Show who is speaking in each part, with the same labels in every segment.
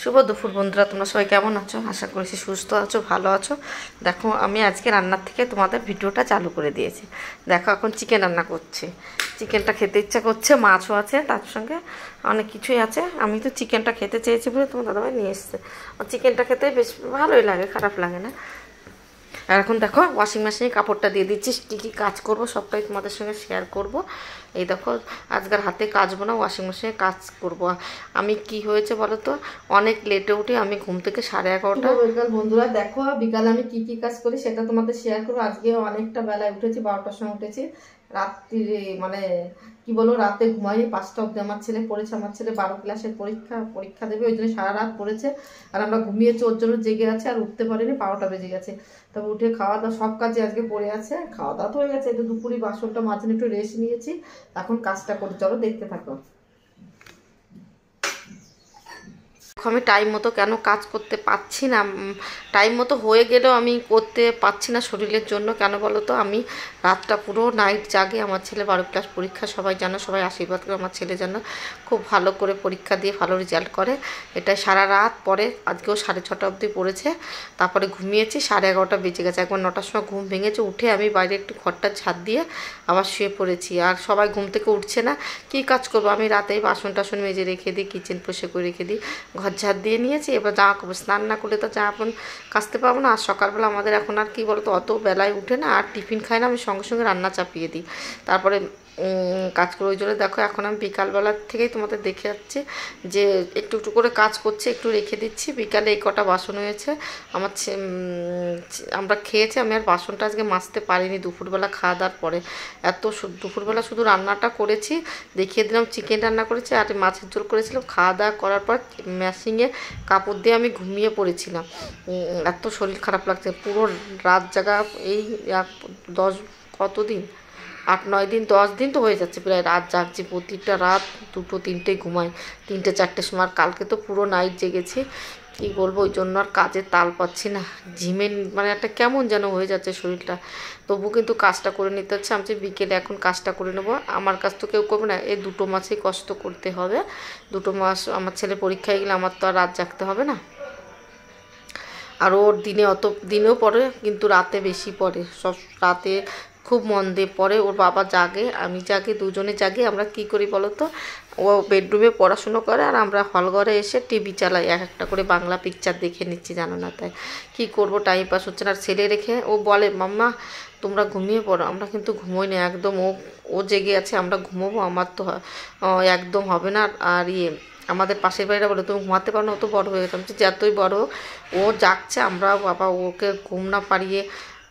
Speaker 1: শুভ দুপুর বন্ধুরা, তোমরা সবাই কেমন আছো? আশা করছি সুস্থ আছো, ভালো আছো। দেখো আমি আজকে রান্নার থেকে তোমাদের ভিডিওটা চালু করে দিয়েছি। দেখো এখন চিকেন রান্না করছি। চিকেনটা খেতে ইচ্ছা করছে, মাছও আছে, তার সঙ্গে অনেক কিছুই আছে। আমি তো চিকেনটা খেতে চেয়েছি বলে তোমার দাদাভাই নিয়ে এসছে। চিকেনটা খেতে বেশ ভালোই লাগে, খারাপ লাগে না। আর এখন দেখো ওয়াশিং মেশিনে কাপড়টা দিয়ে দিচ্ছি। কী কী কাজ করব সবটাই তোমাদের সঙ্গে শেয়ার করব। এই দেখো আজকের হাতে কাচবো না, ওয়াশিং মেশিনে কাজ করব। আমি কি হয়েছে বলো তো, অনেক লেটে উঠি। আমি ঘুম থেকে 11:30। বিকাল বন্ধুরা দেখো বিকালে আমি কি কি কাজ করি সেটা তোমাদের শেয়ার করবো। আজকে অনেকটা বেলায় উঠেছি, 12টার সময় উঠেছি। রাত্রিরে মানে কি বলবো, রাতে ঘুমাইনি, 5টা অবধি। আমার ছেলে পড়েছে, আমার ছেলে 12 ক্লাসের পরীক্ষা দেবে, ওই জন্য সারা রাত পড়েছে। আর আমরা ঘুমিয়েছি, ওর জন্য জেগে আছে, আর উঠতে পারিনি, 12টা বেজে গেছে। তবে উঠে খাওয়া দাওয়া সব কাজে আজকে পড়ে আছে। খাওয়া দাওয়া তো হয়ে গেছে, একটু দুপুরে বাসনটা মাঝে একটু রেস্ট নিয়েছি। এখন কাজটা করি, চলো দেখতে থাকো। আমি টাইম মতো কেন কাজ করতে পারছি না, টাইম মতো হয়ে গেলেও আমি করতে পারছি না শরীরের জন্য। কেন বলো তো, আমি রাতটা পুরো নাইট জাগে। আমার ছেলে 12 ক্লাস পরীক্ষা, সবাই জানো, সবাই আশীর্বাদ করে আমার ছেলে যেন খুব ভালো করে পরীক্ষা দিয়ে ভালো রেজাল্ট করে। এটাই সারা রাত পরে, আজকেও 6:30 অবধি পড়েছে। তারপরে ঘুমিয়েছি, 11:30 বেজে গেছে। একবার 9টার সময় ঘুম ভেঙেছে, উঠে আমি বাইরে একটু ঘরটা ঝাড় দিয়ে আবার শুয়ে পড়েছি। আর সবাই ঘুম থেকে উঠছে না, কী কাজ করবো। আমি রাতেই বাসন টাসন মেজে রেখে দিই, কিচেন পরিষ্কার করে রেখে দিই, ঘর ঝাড় দিয়ে নিয়েছি। এবার জামা কাপড় স্নান না করলে তো জামা কাপড় কাচতে পারবো না। আর সকালবেলা আমাদের এখন আর কি বলতো, অত বেলায় উঠে না, আর টিফিন খাই না, আমি সঙ্গে সঙ্গে রান্না চাপিয়ে দিই, তারপরে কাজ করে। ওই জন্য দেখো এখন আমি বিকালবেলার থেকেই তোমাদের দেখে যাচ্ছি যে একটু একটু করে কাজ করছে, একটু রেখে দিচ্ছি। বিকালে এই কটা বাসন হয়েছে আমার, আমরা খেয়েছি। আমি আর বাসনটা আজকে মাজতে পারিনি দুপুরবেলা খাওয়া দাওয়ার পরে। দুপুরবেলা শুধু রান্নাটা করেছি, দেখিয়ে দিলাম চিকেন রান্না করেছি আর মাছের ঝোল করেছিলাম। খাওয়া দাওয়া করার পর মেশিনে কাপড় দিয়ে আমি ঘুমিয়ে পড়েছিলাম। এত শরীর খারাপ লাগছে, পুরো রাত জাগা। এই 8-9 দিন 10 দিন তো হয়ে যাচ্ছে প্রায় রাত জাগছি। প্রতিটা রাত 2টো 3টে ঘুমাই, 3টে 4টের সময়। আর কালকে তো পুরো নাইট জেগেছি, কি বলবো। ওই জন্য আর কাজে তাল পাচ্ছি না, ঝিমের মানে একটা কেমন যেন হয়ে যাচ্ছে শরীরটা। তবু কিন্তু কাজটা করে নিতে হচ্ছে। আমি বিকেলে এখন কাজটা করে নেবো। আমার কাজ তো কেউ করবে না, এই 2টো মাসেই কষ্ট করতে হবে। 2টো মাস আমার ছেলে পরীক্ষায় গেলে আমার তো আর রাত জাগতে হবে না। আর ওর দিনেও পড়ে, কিন্তু রাতে বেশি পড়ে। সব রাতে খুব মন দিয়ে পড়ে। ওর বাবা জাগে, আমি জাগি, দুজনে জাগি। আমরা কি করি বলো তো, ও বেডরুমে পড়াশুনো করে আর আমরা হলঘরে এসে টিভি চালাই, এক একটা করে বাংলা পিকচার দেখে নিচ্ছি, জানো না। তাই কি করব, টাইম পাস হচ্ছে না। আর ছেলে রেখে ও বলে, মাম্মা তোমরা ঘুমিয়ে পড়ো। আমরা কিন্তু ঘুমোই না একদম। ও জেগে আছে, আমরা ঘুমোবো, আমার তো একদম হবে না। আর আমাদের পাশের বাড়িরা বলে, তুমি ঘুমাতে পারো না, ও তো বড় হয়ে গেছে। আমি যতই বড় হোক, ও জাগছে, আমরা বাবা ওকে ঘুম না পারিয়ে,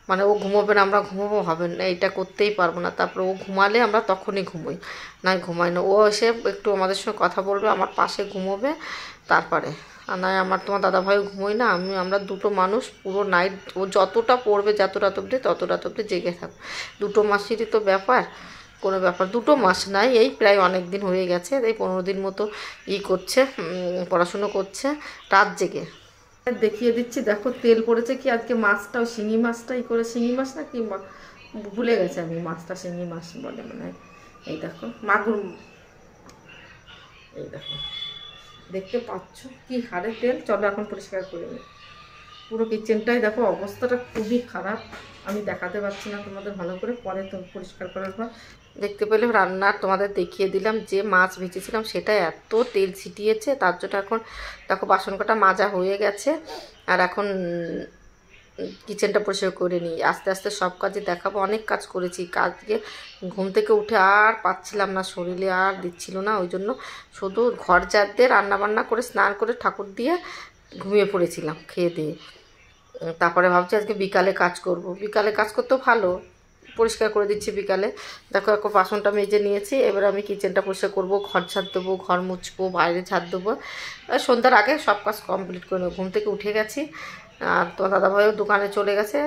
Speaker 1: মানে ও ঘুমোবে না আমরা ঘুমোবো, হবে না, এটা করতেই পারবো না। তারপরে ও ঘুমালে আমরা তখনই ঘুমোই, না ঘুমাই না। ও এসে একটু আমাদের সঙ্গে কথা বলবে, আমার পাশে ঘুমোবে, তারপরে। আর নয় আমার তোমার দাদাভাইও ঘুমোই না। আমরা 2টো মানুষ পুরো নাইট, ও যতটা পড়বে যত রাত অবধি তত রাত অবধি জেগে থাকবো। 2টো মাসেরই তো ব্যাপার, কোনো ব্যাপার। 2টো মাস নাই, এই প্রায় অনেক দিন হয়ে গেছে, এই 15 দিন মতো করছে, পড়াশুনো করছে রাত জেগে। দেখিয়ে দিচ্ছি, দেখো তেল পড়েছে কি আজকে। মাছটাও শিঙি মাছটা করে, শিঙি মাছ না কি ভুলে গেছে আমি, মাছটা শিঙি মাছ বলে মনে হয়। এই দেখো মাগুর, এই দেখো দেখতে পাচ্ছ কি হারে তেল। চলো এখন পরিষ্কার করে নিই। পুরো কিচেনটাই দেখো অবস্থাটা খুবই খারাপ, আমি দেখাতে পারছি না তোমাদের ভালো করে, পরে তো পরিষ্কার করার পর দেখতে পেলে। রান্নার তোমাদের দেখিয়ে দিলাম, যে মাছ ভেজেছিলাম সেটা এত তেল ছিটিয়েছে, তার জন্য এখন দেখো বাসন কটা মাজা হয়ে গেছে। আর এখন কিচেনটা পরিষ্কার করে নিই, আস্তে আস্তে সব কাজে দেখাবো। অনেক কাজ করেছি, কাজকে ঘুম থেকে উঠে আর পাচ্ছিলাম না, শরীরে আর দিচ্ছিল না। ওই জন্য শুধু ঘর ঝাড় দিয়ে রান্নাবান্না করে স্নান করে ঠাকুর দিয়ে ঘুমিয়ে পড়েছিলাম খেয়ে দিয়ে। তারপরে ভাবছি আজকে বিকালে কাজ করব। বিকালে কাজ করতেও ভালো, পরিষ্কার করে দিচ্ছি বিকালে। দেখো এখন বাসনটা মেজে নিয়েছি, এবার আমি কিচেনটা পরিষ্কার করবো, ঘর ঝাড় দেবো, ঘর মুছবো, বাইরে ঝাড় দেবো। সন্ধ্যার আগে সব কাজ কমপ্লিট করে নেবো। ঘুম থেকে উঠে গেছি, আর তোমার দাদাভাইও দোকানে চলে গেছে,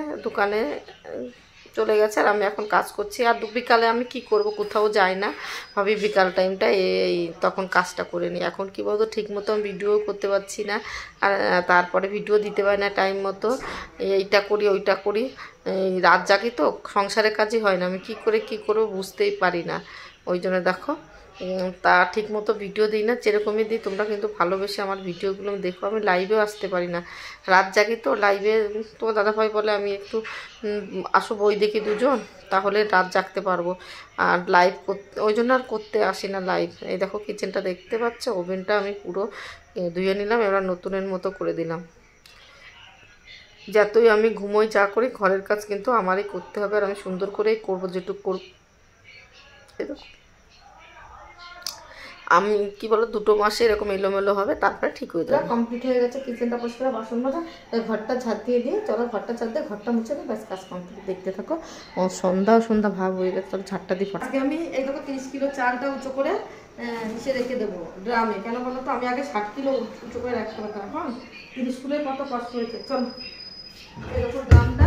Speaker 1: আর আমি এখন কাজ করছি। আর বিকালে আমি কি করব, কোথাও যাই না, ভাবি বিকাল টাইমটা এই তখন কাজটা করে নিই। এখন কী বলতো, ঠিক মতো আমি ভিডিও করতে পারছি না, আর তারপরে ভিডিও দিতে পারি না টাইম মতো। এইটা করি ওইটা করি, এই রাত জাগি তো, সংসারের কাজই হয় না। আমি কি করে কি করবো বুঝতেই পারি না। ওই জন্য দেখো তা ঠিক মতো ভিডিও দিই না, যেরকমই দিই তোমরা কিন্তু ভালোবেসে আমার ভিডিওগুলো দেখো। আমি লাইভেও আসতে পারি না, রাত জাগি তো। লাইভে তোমার দাদাভাই বলে আমি একটু আসো বই দেখি দুজন, তাহলে রাত জাগতে পারবো। আর লাইভ করতে ওই জন্য আর করতে আসি না লাইভ। এই দেখো কিচেনটা দেখতে পাচ্ছ, ওভেনটা আমি পুরো ধুয়ে নিলাম, এবার নতুনের মতো করে দিলাম। যতই আমি ঘুমোই যা করি, ঘরের কাজ কিন্তু আমারই করতে হবে, আর আমি সুন্দর করেই করবো যেটুকু করব। আমি কি বলো, 2 মাসে এরকম এলোমেলো হবে, তারপরে ঠিক হয়ে যাবে। কমপ্লিট হয়ে গেছে, কিচেনটা পরিষ্কার, বাসন মাজা, ঘরটা ঝাড় দিয়ে দিয়ে চলো ঘরটা ঝাড় দিয়ে ঘরটা মুছে দিই, ব্যাস কাজ কমপ্লিট। দেখতে থাকো, সন্ধ্যা সন্ধ্যা ভাব হয়ে গেছে, চলো ঝাড়টা দিই। আজকে আমি এই দেখো 30 কিলো চালটা উঁচু করে নিচে রেখে দেবো ড্রামে। কেন বলো তো, আমি আগে 60 কিলো উঁচু করে রাখতে পারতাম। হ্যাঁ, 30 কিলোর কত কষ্ট হয়েছে। চলো এই দেখো ড্রামটা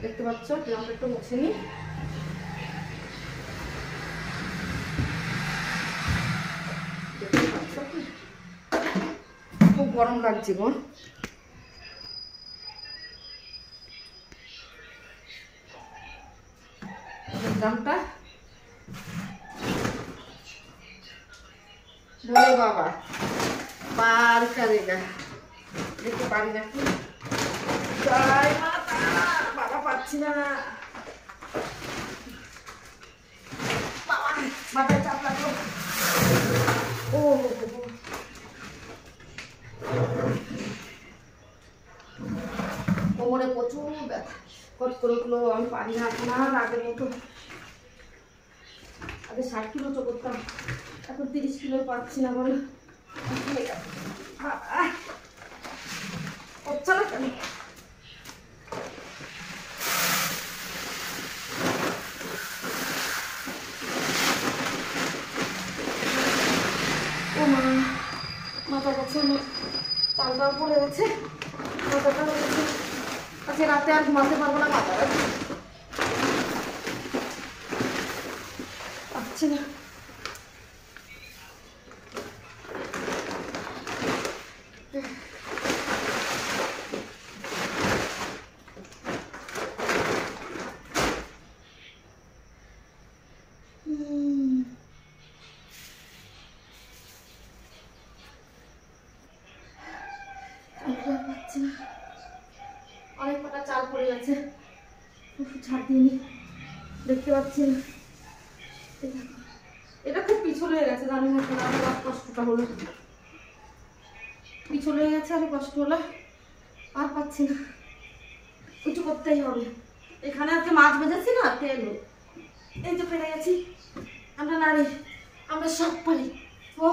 Speaker 1: দেখতে পাচ্ছ, ড্রামটা একটু মুছে নিই। খুব গরম লাগছে গো। ড্রামটা বলে বাবা পার করেগা, দেখতে পারি নাকি। জয় মাতা, বাবা পাচ্ছি না, বাবা মাথায় চাপ লাগলো। ও কোমরে প্রচুর ব্যথা, কট করে উঠলো। আমি পারি না এখন আর আগের মতো। আগে 60 কিলো উঁচু করতাম, এখন 30 কিলো পাচ্ছি না বলে হচ্ছে না কেন। ও মা, মাথা কাছে চালটাও পড়ে গেছে, মাথাটা গেছে। আজকে রাতে আর ঘুমাতে পারবো না, মাথা পাচ্ছি না। অনেক কটা চাল পড়ে গেছে, ছাড় দিয়ে দেখতে পাচ্ছি না। এটা খুব পিছল হয়ে গেছে, জানি না কেন আমার কষ্টটা হলো। পিছল হয়ে গেছে, আর কষ্ট হলো, আর পাচ্ছি না। কিছু করতেই হবে। এখানে আজকে মাছ ভেজেছি না, তেল এই যে পেরে গেছি। আমরা নারী, আমরা সব পারি। ও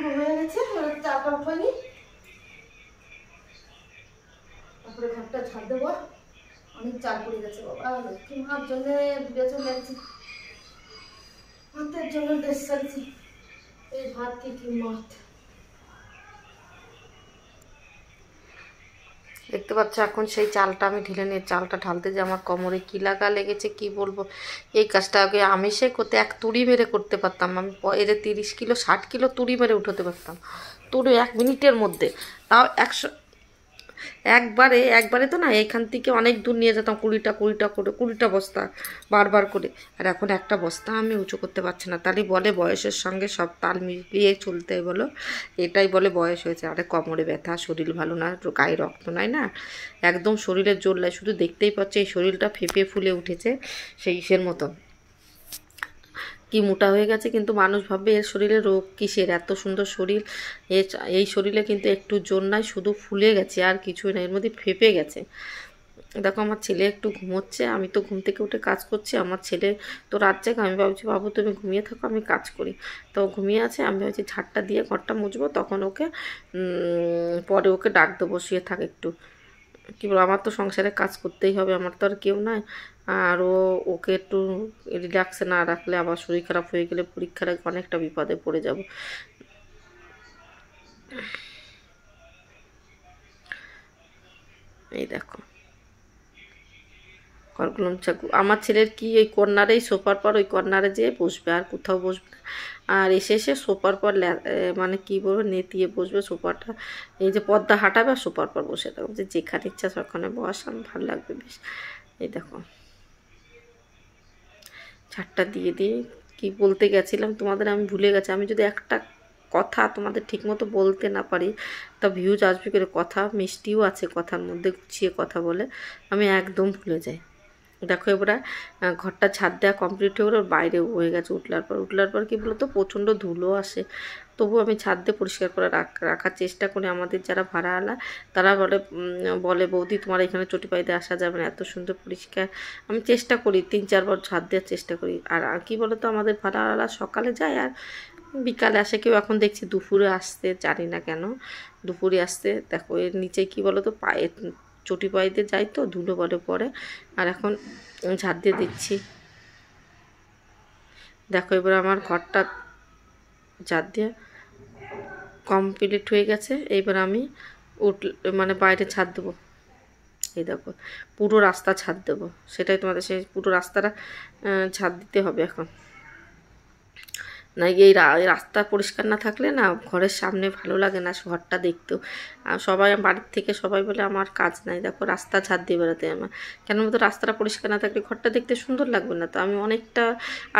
Speaker 1: পুরো হয়ে গেছে, চালটা উঠাইনি, তারপরে ঘরটা ঝাড় দেবো। অনেক চাল পড়ে গেছে বাবা, লক্ষ্মী মার জন্য দূরে চলে যাচ্ছি, ভাতের জন্য দেশ চাইছি। এই ভাত কি মত দেখতে পাচ্ছ। এখন সেই চালটা আমি ঢেলে নিয়ে, চালটা ঢালতে যে আমার কোমরে কি লাগা লেগেছে কি বলবো। এই কাজটা আগে আমি সে করতে এক তুড়ি মেরে করতে পারতাম। আমি এদের 30 কিলো 60 কিলো তুড়ি মেরে উঠাতে পারতাম, তুড়ি 1 মিনিটের মধ্যে। তাও একবারে তো না, এখান থেকে অনেক দূর নিয়ে যেতাম, 20টা করে 20টা বস্তা বারবার করে। আর এখন একটা বস্তা আমি উঁচু করতে পারছি না। তাহলে বলে বয়সের সঙ্গে সব তাল মিলিয়ে চলতে, বলো এটাই বলে বয়স হয়েছে। আরে কোমরে ব্যথা, শরীর ভালো না, গায়ে রক্ত নাই না, একদম শরীরের জোর নাই। শুধু দেখতেই পাচ্ছে এই শরীরটা ফেঁপে ফুলে উঠেছে সেইসের মতন, কি মোটা হয়ে গেছে। কিন্তু মানুষ ভাববে এর শরীরে রোগ কিসের, এত সুন্দর শরীর, এই শরীরে কিন্তু একটু জোর নাই, শুধু ফুলে গেছে আর কিছুই না, এর মধ্যে ফেঁপে গেছে। দেখো আমার ছেলে একটু ঘুমোচ্ছে, আমি তো ঘুম থেকে উঠে কাজ করছি। আমার ছেলে তো রাত জাগে, আমি ভাবছি বাবু তুমি ঘুমিয়ে থাকো, আমি কাজ করি। তো ঘুমিয়ে আছে, আমি ভাবছি ঝাড়টা দিয়ে ঘরটা মুছবো, তখন ওকে পরে ওকে ডাক দেবো, শুয়ে থাক একটু। কী বলবো, আমার তো সংসারে কাজ করতেই হবে, আমার তো আর কেউ নাই। আর ওকে একটু রিল্যাক্সে না রাখলে আবার শরীর খারাপ হয়ে গেলে পরীক্ষার অনেকটা বিপদে পড়ে যাব। এই দেখো ঘরগুলো আমার ছেলের কি এই কর্নারেই সোফার পর ওই কর্নারে যেয়ে বসবে, আর কোথাও বসবে না। আর এসে এসে সোফার পর মানে কি বলবো নেতিয়ে বসবে সোফাটা, এই যে পর্দা হাঁটাবে আর সোফার পর বসে থাকবে, যে যেখানে ইচ্ছা সেখানে বসাম, ভালো লাগবে বেশ। এই দেখো ছাদটা দিয়ে দিয়ে কি বলতে গেছিলাম তোমাদের আমি ভুলে গেছি। আমি যদি একটা কথা তোমাদের ঠিকমতো বলতে না পারি তা ভিউজ আসবে করে। কথা মিষ্টিও আছে কথার মধ্যে, গুছিয়ে কথা বলে আমি একদম ভুলে যাই। দেখো এবার ঘরটা ছাদ দেওয়া কমপ্লিট হয়ে গেলে বাইরেও হয়ে গেছে। উঠলার পর কি বলতো প্রচণ্ড ধুলো আসে, তবু আমি ছাদ দিয়ে পরিষ্কার করে রাখার চেষ্টা করি। আমাদের যারা ভাড়াওয়ালা তারা বলে বৌদি তোমার এখানে চটি পাইতে আসা যাবে না, এত সুন্দর পরিষ্কার। আমি চেষ্টা করি 3-4 বার ছাদ দেওয়ার চেষ্টা করি। আর কি বলতো আমাদের ভাড়াওয়ালা সকালে যায় আর বিকালে আসে। কেউ এখন দেখছি দুপুরে আসতে, জানি না কেন দুপুরে আসতে। দেখো এর নিচে কি বলতো পায়ে চটি পাইতে যাই তো ধুলো বলে পরে, আর এখন ঝাড় দিয়ে দিচ্ছি। দেখো এবার আমার ঘরটা ঝাড় দিয়ে কমপ্লিট হয়ে গেছে। এইবার আমি মানে বাইরে ছাদ দেবো। এই দেখো পুরো রাস্তা ছাদ দেবো, সেটাই তোমাদের সেই পুরো রাস্তাটা ছাদ দিতে হবে এখন। না এই রাস্তা পরিষ্কার না থাকলে না ঘরের সামনে ভালো লাগে না ঘরটা দেখতেও। সবাই বাড়ির থেকে সবাই বলে আমার কাজ নাই, দেখো রাস্তা ঝাড় দিয়ে বেড়াতে আমার। কেন বলতো রাস্তাটা পরিষ্কার না থাকলে ঘরটা দেখতে সুন্দর লাগবে না। তো আমি অনেকটা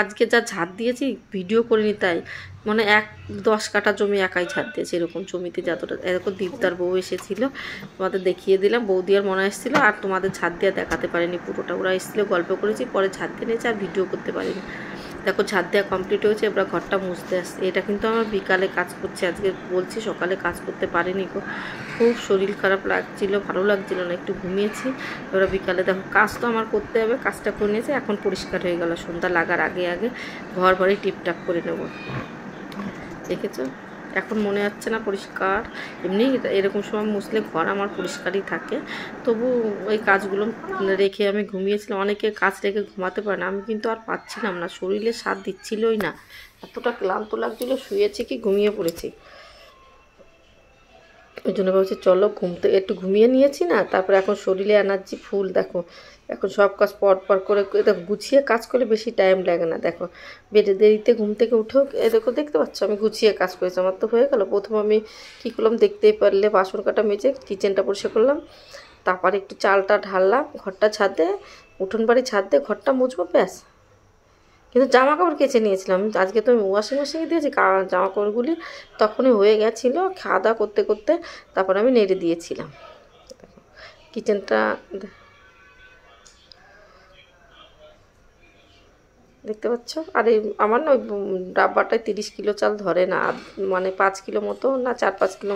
Speaker 1: আজকে যা ঝাড় দিয়েছি ভিডিও করিনি, তাই মানে 10 কাঠা জমি একাই ঝাড় দিয়েছি। এরকম জমিতে যতটা এরকম দীপদার বউ এসেছিলো, তোমাদের দেখিয়ে দিলাম। বৌদি আর মনে এসেছিলো, আর তোমাদের ঝাড় দিয়ে দেখাতে পারিনি পুরোটা। ওরা এসেছিলো গল্প করেছি, পরে ঝাড় দিয়ে নিয়েছে আর ভিডিও করতে পারিনি। দেখো ছাদ দেওয়া কমপ্লিট হয়েছে, এবার ঘরটা মুছতে আসছে। এটা কিন্তু আমার বিকালে কাজ করছে, আজকে বলছি সকালে কাজ করতে পারিনি গো, খুব শরীর খারাপ লাগছিল, ভালো লাগছিল না, একটু ঘুমিয়েছি। এবার বিকালে দেখো কাজ তো আমার করতে হবে, কাজটা করে নিয়েছে। এখন পরিষ্কার হয়ে গেল, সন্ধ্যা লাগার আগে আগে ঘর বাড়ি টিপটাপ করে নেব। দেখেছো এখন মনে হচ্ছে না পরিষ্কার। এমনি এরকম সময় মুছলে ঘর আমার পরিষ্কারই থাকে, তবু ওই কাজগুলো রেখে আমি ঘুমিয়েছিলাম। অনেকে কাজ রেখে ঘুমাতে পারে না, আমি কিন্তু আর পাচ্ছিলাম না, শরীরে সাথ দিচ্ছিলই না, এতটা ক্লান্ত লাগছিলো। শুয়েছি কি ঘুমিয়ে পড়েছি, ওই জন্য ভাবছি চলো একটু ঘুমিয়ে নিয়েছি না, তারপরে এখন শরীরে এনার্জি ফুল। দেখো এখন সব কাজ পর করে দেখো গুছিয়ে কাজ করে বেশি টাইম লাগে না। দেখো বেডে দেরিতে ঘুম থেকে উঠেও দেখো দেখতে পাচ্ছ আমি গুছিয়ে কাজ করেছি, আমার তো হয়ে গেল। প্রথম আমি কী করলাম দেখতেই পারলে, বাসন কাটা মেজে কিচেনটা পরিষ্কার করলাম, তারপরে একটু চালটা ঢাললাম, ঘরটা ছাদে উঠোন বাড়ি ছাদ দিয়ে ঘরটা মুছবো ব্যাস। কিন্তু জামা কাপড় কেচে নিয়েছিলাম আজকে, তো আমি ওয়াশিং মেশিনে দিয়েছি জামা কাপড়গুলি, তখনই হয়ে গেছিলো খাওয়া দাওয়া করতে করতে। তারপর আমি নেড়ে দিয়েছিলাম। কিচেনটা দেখতে পাচ্ছ। আর এই আমার না ওই ডাব্বাটায় 30 কিলো চাল ধরে না, মানে 5 কিলো মতো না 4-5 কিলো